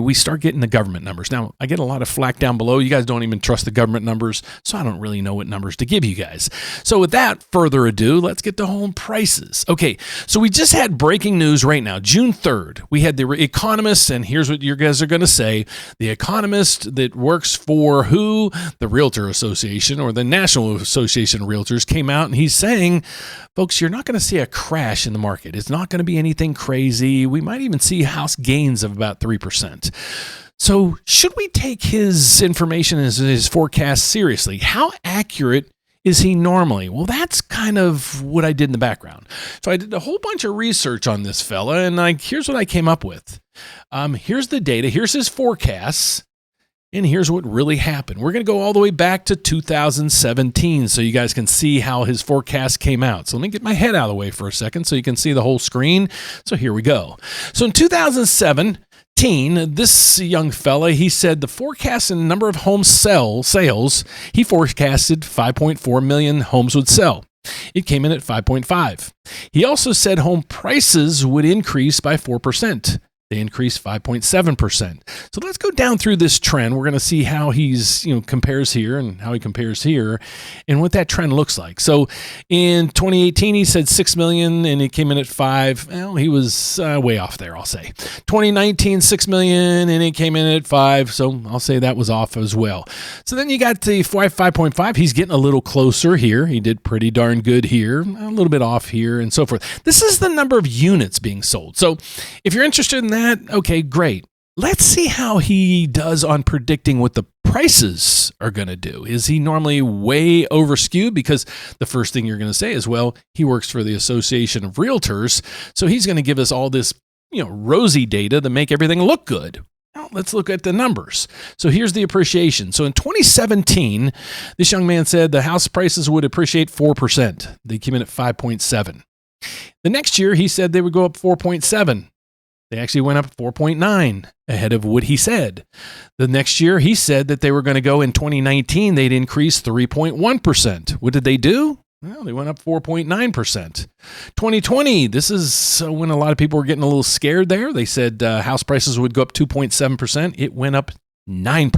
we start getting the government numbers. Now, I get a lot of flack down below. You guys don't even trust the government numbers, so I don't really know what numbers to give you guys. So without further ado, let's get to home prices. Okay, so we just had breaking news right now, June 3rd. We had the economist, and here's what you guys are going to say. The economist that works for who? The Realtor Association or the National Association of Realtors came out, and he's saying, folks, you're not going to see a crash in the market. It's not going to be anything crazy. We might even see house gains of about 3%. So should we take his information, his forecast seriously? How accurate is he normally? Well, that's kind of what I did in the background. So I did a whole bunch of research on this fella, and here's what I came up with. Here's the data. Here's his forecasts. And here's what really happened. We're going to go all the way back to 2017 so you guys can see how his forecast came out. So let me get my head out of the way for a second so you can see the whole screen. So here we go. So in 2017, this young fella, he said the forecast in number of home sales, he forecasted 5.4 million homes would sell. It came in at 5.5. He also said home prices would increase by 4%. They increased 5.7%. So let's go down through this trend. We're going to see how he's, compares here and how he compares here and what that trend looks like. So in 2018, he said 6 million and it came in at 5. Well, he was way off there, I'll say. 2019, 6 million and it came in at 5. So I'll say that was off as well. So then you got the 5.5. He's getting a little closer here. He did pretty darn good here, a little bit off here and so forth. This is the number of units being sold. So if you're interested in that, okay, great. Let's see how he does on predicting what the prices are going to do. Is he normally way over skewed? Because the first thing you're going to say is, well, he works for the Association of Realtors, so he's going to give us all this, rosy data to make everything look good. Now, let's look at the numbers. So here's the appreciation. So in 2017, this young man said the house prices would appreciate 4%. They came in at 5.7. The next year, he said they would go up 4.7. They actually went up 4.9 ahead of what he said. The next year, he said that they were going to go in 2019, they'd increase 3.1%. What did they do? Well, they went up 4.9%. 2020, this is when a lot of people were getting a little scared there. They said house prices would go up 2.7%. It went up 9%.